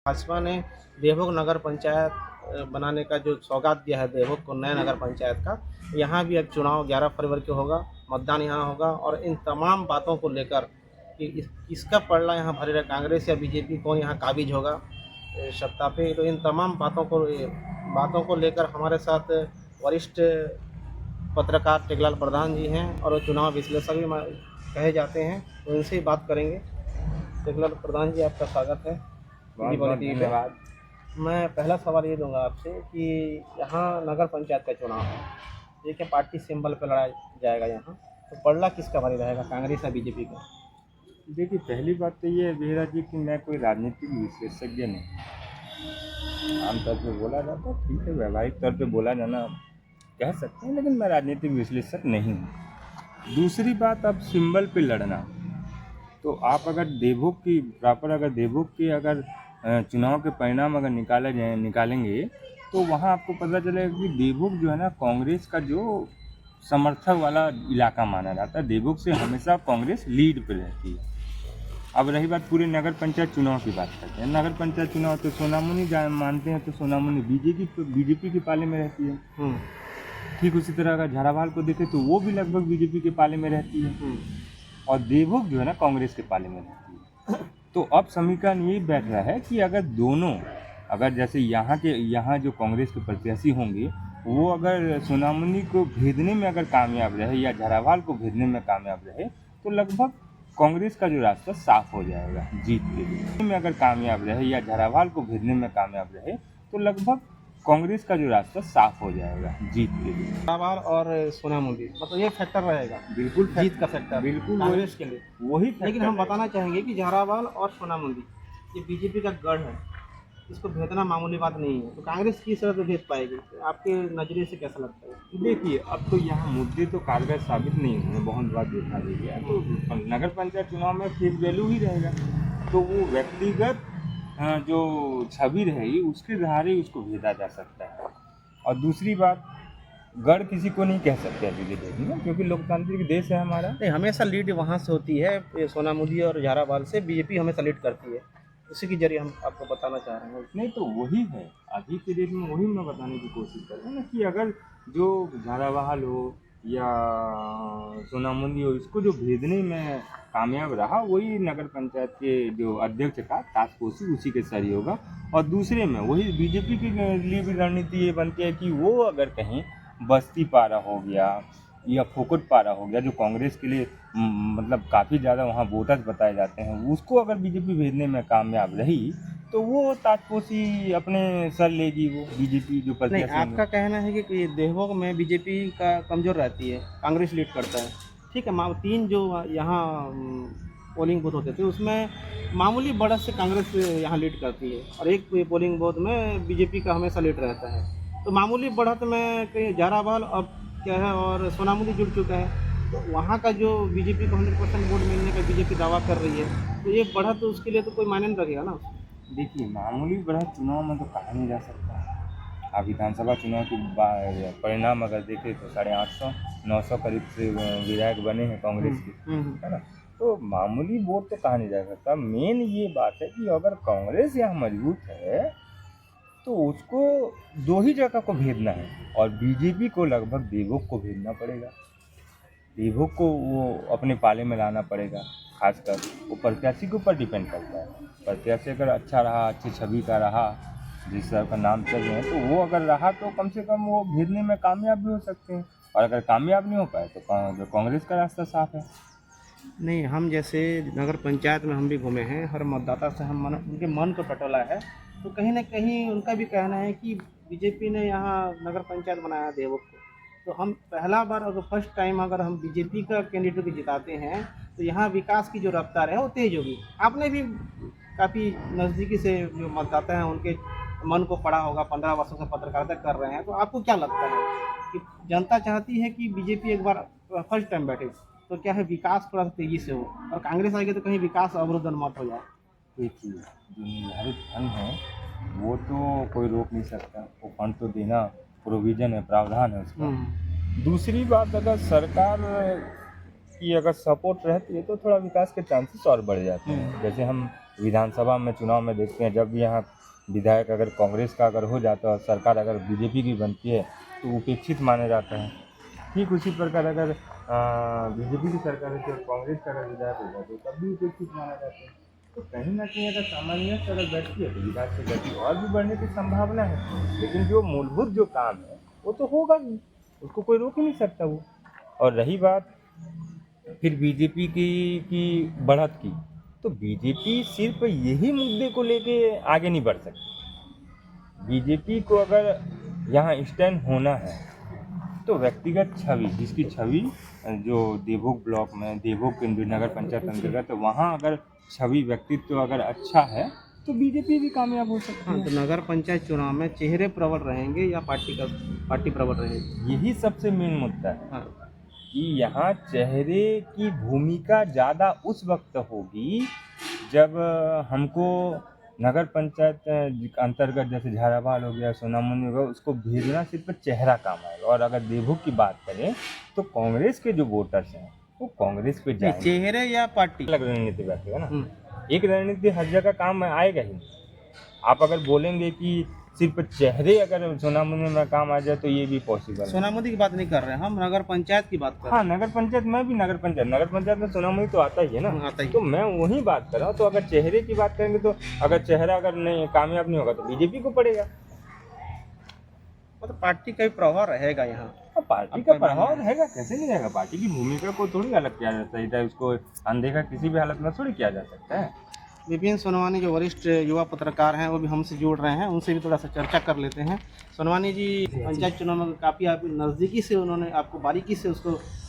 भाजपा ने देवभोग नगर पंचायत बनाने का जो सौगात दिया है देवभोग को नए नगर पंचायत का, यहाँ भी अब चुनाव 11 फरवरी को होगा, मतदान यहाँ होगा और इन तमाम बातों को लेकर कि किसका पलड़ा यहाँ भरेगा, कांग्रेस या बीजेपी, कौन यहाँ काबिज होगा सत्ता पे, तो इन तमाम बातों को लेकर हमारे साथ वरिष्ठ पत्रकार टेकलाल प्रधान जी हैं और वो चुनाव विश्लेषक भी कहे जाते हैं, तो इनसे ही बात करेंगे। टेकलाल प्रधान जी, आपका स्वागत है। बहुत बहुत धन्यवाद। मैं पहला सवाल ये दूंगा आपसे कि यहाँ नगर पंचायत का चुनाव है, ये क्या पार्टी सिंबल पर लड़ा जाएगा यहाँ, तो पलड़ा किसका भारी रहेगा, कांग्रेस या बीजेपी का? देखिए, पहली बात तो ये है बेहरा जी कि मैं कोई राजनीतिक विशेषज्ञ नहीं। आमतौर पे बोला जाता है, ठीक है, व्यावहारिक तौर पे बोला जाना कह सकते हैं, लेकिन मैं राजनीतिक विश्लेषक नहीं हूँ। दूसरी बात, अब सिंबल पे लड़ना, तो आप अगर देवभोग की प्रॉपर अगर देवभोग के अगर चुनाव के परिणाम अगर निकालेंगे तो वहाँ आपको पता चलेगा कि देवभोग जो है ना, कांग्रेस का जो समर्थक वाला इलाका माना जाता है। देवभोग से हमेशा कांग्रेस लीड पे रहती है। अब रही बात पूरे नगर पंचायत चुनाव की बात करते हैं, नगर पंचायत चुनाव तो सोनामुनी मानते हैं, तो सोनामुनी बीजेपी के पाले में रहती है। ठीक उसी तरह अगर झालावाड़ को देखें तो वो भी लगभग बीजेपी के पाले में रहती है, और देवभोग जो है ना कांग्रेस के पाले में रहती है। तो अब समीकरण ये बैठ रहा है कि अगर दोनों, अगर जैसे यहाँ जो कांग्रेस के प्रत्याशी होंगे वो अगर सोनामुनी को भेदने में अगर कामयाब रहे या झालावाड़ को भेदने में कामयाब रहे, तो लगभग कांग्रेस का जो रास्ता साफ हो जाएगा जीत के लिए। में अगर कामयाब रहे या झालावाड़ को भेदने में कामयाब रहे, तो लगभग कांग्रेस का जो रास्ता साफ हो जाएगा जीत के लिए। झालावाड़ और सोनामुनी, मतलब ये फैक्टर रहेगा, बिल्कुल जीत का फैक्टर, बिल्कुल कांग्रेस के लिए वही। लेकिन हम बताना चाहेंगे कि झालावाड़ और सोनामुनी ये बीजेपी का गढ़ है, इसको भेजना मामूली बात नहीं है, तो कांग्रेस किस तरह से भेज पाएगी, आपके नजरिए से कैसा लगता है? देखिए, अब तो यहाँ मुद्दे तो कारगर साबित नहीं हुए, बहुत बार देखा गया, तो नगर पंचायत चुनाव में फेस वैल्यू ही रहेगा, तो वो व्यक्तिगत जो छवि रहेगी उसके सहारे उसको भेजा जा सकता है। और दूसरी बात, गढ़ किसी को नहीं कह सकते अभी के डेट में, क्योंकि लोकतांत्रिक देश है हमारा। नहीं, हमेशा लीड वहाँ से होती है, सोनामुनी और झालावाड़ से बीजेपी हमेशा लीड करती है, उसी के जरिए हम आपको बताना चाह रहे हैं। नहीं, तो वही है अभी के डेट में, वही मैं बताने की कोशिश कर रहा हूँ ना, कि अगर जो झालावाड़ हो या सोनामुनी हो, इसको जो भेजने में कामयाब रहा, वही नगर पंचायत के जो अध्यक्ष था ताजपोशी, उसी के सही होगा। और दूसरे में वही बीजेपी के लिए भी रणनीति ये बनती है कि वो अगर कहीं बस्ती पारा हो गया या फोकट पारा हो गया, जो कांग्रेस के लिए मतलब काफ़ी ज़्यादा वहाँ वोटर्स बताए जाते हैं, उसको अगर बीजेपी भेजने में कामयाब रही, तो वो ताजपोशी अपने सर लेगी, वो बीजेपी जो नहीं, प्रत्याशी। आपका कहना है कि देवभोग में बीजेपी का कमज़ोर रहती है, कांग्रेस लीड करता है, ठीक है। 3 जो यहाँ पोलिंग बूथ होते थे उसमें मामूली बढ़त से कांग्रेस यहाँ लीड करती है, और एक पोलिंग बूथ में बीजेपी का हमेशा लीड रहता है, तो मामूली बढ़त में कहीं झालावाड़ अब क्या है और सोनामुनी जुड़ चुका है, तो वहाँ का जो बीजेपी को 100% वोट मिलने का बीजेपी दावा कर रही है, तो ये बढ़त तो उसके लिए तो कोई मायने नहीं रखेगा ना। देखिए, मामूली बढ़त चुनाव में तो कहा नहीं जा सकता। अब विधानसभा चुनाव के परिणाम अगर देखें तो 850-900 करीब से विधायक बने हैं कांग्रेस के, है ना, तो मामूली वोट तो कहा नहीं जा सकता। मेन ये बात है कि अगर कांग्रेस यहाँ मजबूत है तो उसको 2 ही जगह को भेजना है, और बीजेपी को लगभग देवभोग को भेजना पड़ेगा। देवभोग को वो अपने पाले में लाना पड़ेगा, खासकर वो प्रत्याशी के ऊपर डिपेंड करता है। प्रत्याशी अगर अच्छा रहा, अच्छी छवि का रहा, जिस तरह का नाम चल रहे हैं, तो वो अगर रहा तो कम से कम वो भेजने में कामयाब भी हो सकते हैं, और अगर कामयाब नहीं हो पाए तो कांग्रेस का रास्ता साफ है। नहीं, हम जैसे नगर पंचायत में हम भी घूमे हैं, हर मतदाता से हम उनके मन को टटोला है, तो कहीं ना कहीं उनका भी कहना है कि बीजेपी ने यहाँ नगर पंचायत बनाया देवभोग को, तो हम पहला बार अगर फर्स्ट टाइम अगर हम बीजेपी का कैंडिडेट को जिताते हैं तो यहाँ विकास की जो रफ्तार है वो तेज होगी। आपने भी काफ़ी नज़दीकी से जो मतदाता हैं उनके मन को पढ़ा होगा, 15 वर्षों से पत्रकारिता कर रहे हैं, तो आपको क्या लगता है कि जनता चाहती है कि बीजेपी एक बार फर्स्ट टाइम बैठे, तो क्या है विकास थोड़ा सा तेज़ी से हो, और कांग्रेस आएगी तो कहीं विकास अवरुद्धन मत हो जाए? देखिए, जो निर्धारित फंड है वो तो कोई रोक नहीं सकता, वो फंड तो देना प्रोविज़न है, प्रावधान है उसका। दूसरी बात, अगर सरकार की अगर सपोर्ट रहती है तो थोड़ा विकास के चांसेस और बढ़ जाते हैं। जैसे हम विधानसभा में चुनाव में देखते हैं, जब भी यहाँ विधायक अगर कांग्रेस का अगर हो जाता है और सरकार अगर बीजेपी की बनती है तो उपेक्षित माने जाता है। ठीक उसी प्रकार अगर बीजेपी की सरकार होती है और कांग्रेस का अगर विधायक हो जाता है तब भी उपेक्षित माना जाता है। तो कहीं ना कहीं अगर सामान्य से अगर बैठती है तो विकास की गति और भी बढ़ने की संभावना है, लेकिन जो मूलभूत जो काम है वो तो होगा ही, उसको कोई रोक ही नहीं सकता वो। और रही बात फिर बीजेपी की बढ़त की, तो बीजेपी सिर्फ यही मुद्दे को लेके आगे नहीं बढ़ सकती। बीजेपी को अगर यहाँ स्टैंड होना है तो व्यक्तिगत छवि, जिसकी छवि जो देवभोग ब्लॉक में, देवभोग के नगर पंचायत अंतर्गत, तो वहाँ अगर छवि व्यक्तित्व अगर अच्छा है तो बीजेपी भी कामयाब हो सकती हाँ, है। तो नगर पंचायत चुनाव में चेहरे प्रबल रहेंगे या पार्टी प्रबल रहेगी? यही सबसे मेन मुद्दा है हाँ, कि यहाँ चेहरे की भूमिका ज़्यादा उस वक्त होगी जब हमको नगर पंचायत अंतर्गत जैसे झालावाड़ हो गया, सोनामुनी हो गया, उसको भेजना सिर्फ चेहरा काम आएगा। और अगर देवभोग की बात करें तो कांग्रेस के जो वोटर्स हैं वो कांग्रेस पे नहीं, जाएंगे। चेहरे या पार्टी? अलग रणनीति बैठेगा ना, एक रणनीति हर जगह काम में आएगा ही। आप अगर बोलेंगे कि सिर्फ चेहरे अगर सोनामुनी में काम आ जाए तो ये भी पॉसिबल है। सोनामुदी की बात नहीं कर रहे हैं हम, नगर पंचायत की बात कर रहे हाँ, नगर पंचायत में भी नगर पंचायत में सोनामुनी तो आता ही है ना। आता ही है। तो मैं वही बात कर रहा हूँ। तो अगर चेहरे की बात करेंगे तो अगर चेहरा अगर नहीं कामयाब नहीं होगा तो बीजेपी को पड़ेगा। मतलब पार्टी का भी प्रभाव रहेगा यहाँ। अब पार्टी का प्रभाव रहेगा, कैसे नहीं रहेगा। पार्टी की भूमिका को थोड़ी अलग किया जा सकता है, उसको अनदेखा किसी भी हालत में थोड़ी किया जा सकता है। विपिन सोनवानी जो वरिष्ठ युवा पत्रकार हैं वो भी हमसे जुड़ रहे हैं, उनसे भी थोड़ा सा चर्चा कर लेते हैं। सोनवानी जी, पंचायत चुनाव में काफ़ी आप नज़दीकी से उन्होंने आपको बारीकी से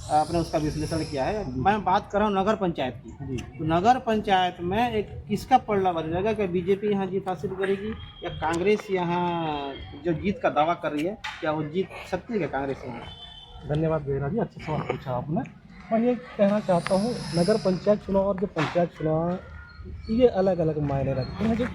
आपने उसका विश्लेषण किया है। मैं बात कर रहा हूँ नगर पंचायत की। तो नगर पंचायत में एक किसका पलड़ा बदलेगा? क्या बीजेपी यहाँ जीत हासिल करेगी या कांग्रेस यहाँ जो जीत का दावा कर रही है क्या वो जीत सकती है क्या कांग्रेस यहाँ? धन्यवाद बेहरा जी, अच्छा सवाल पूछा आपने। मैं ये कहना चाहता हूँ, नगर पंचायत चुनाव और जो पंचायत चुनाव ये अलग अलग मायने रखते हैं। जो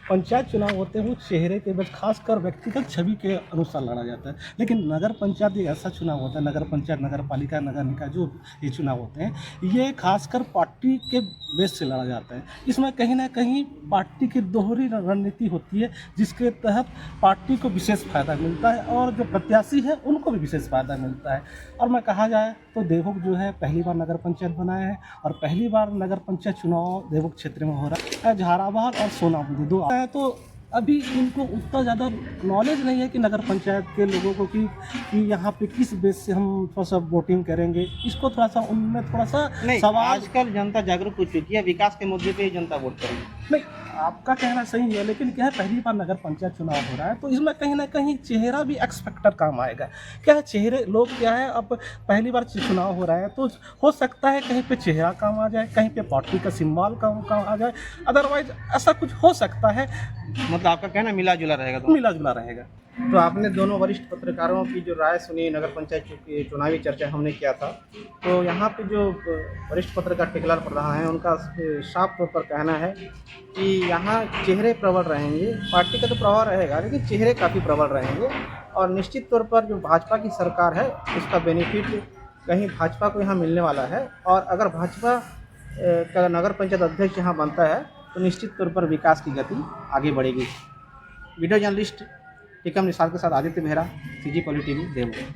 पंचायत चुनाव होते हैं वो चेहरे के बस खासकर व्यक्तिगत छवि के अनुसार लड़ा जाता है, लेकिन नगर पंचायत एक ऐसा चुनाव होता है, नगर पंचायत, नगर पालिका, नगर निकाय जो ये चुनाव होते हैं ये खासकर पार्टी के बेस से लड़ा जाता है। इसमें कहीं ना कहीं पार्टी की दोहरी रणनीति होती है जिसके तहत पार्टी को विशेष फायदा मिलता है और जो प्रत्याशी है उनको भी विशेष फायदा मिलता है। और मैं कहा जाए तो देवभोग जो है पहली बार नगर पंचायत बनाया है और पहली बार नगर पंचायत चुनाव देवभोग क्षेत्र में हो रहा है। झालावाड़ और सोनामुनी दो है, तो अभी इनको उतना ज़्यादा नॉलेज नहीं है कि नगर पंचायत के लोगों को कि यहाँ पे किस बेस से हम थोड़ा सा वोटिंग करेंगे। इसको थोड़ा सा उनमें थोड़ा सा नहीं, सवाल। आजकल जनता जागरूक हो चुकी है, विकास के मुद्दे पे ही जनता वोट करेगी। नहीं, आपका कहना सही है, लेकिन क्या है पहली बार नगर पंचायत चुनाव हो रहा है तो इसमें कहीं ना कहीं चेहरा भी एक्स फैक्टर काम आएगा। क्या है चेहरे लोग क्या है, अब पहली बार चुनाव हो रहा है तो हो सकता है कहीं पे चेहरा काम आ जाए, कहीं पे पार्टी का सिंबल काम आ जाए, अदरवाइज ऐसा कुछ हो सकता है। मतलब आपका कहना मिला जुला रहेगा तो मिला जुला रहेगा। तो आपने दोनों वरिष्ठ पत्रकारों की जो राय सुनी, नगर पंचायत की चुनावी चर्चा हमने किया था, तो यहाँ पे जो वरिष्ठ पत्रकार टेकलाल प्रधान हैं उनका साफ तौर पर कहना है कि यहाँ चेहरे प्रबल रहेंगे। पार्टी का तो प्रभाव रहेगा लेकिन चेहरे काफ़ी प्रबल रहेंगे और निश्चित तौर पर जो भाजपा की सरकार है उसका बेनिफिट कहीं भाजपा को यहाँ मिलने वाला है। और अगर भाजपा का नगर पंचायत अध्यक्ष यहाँ बनता है तो निश्चित तौर पर विकास की गति आगे बढ़ेगी। वीडियो जर्नलिस्ट टिकम निसार के साथ Aditya Behera, CG poly TV, Devbhog.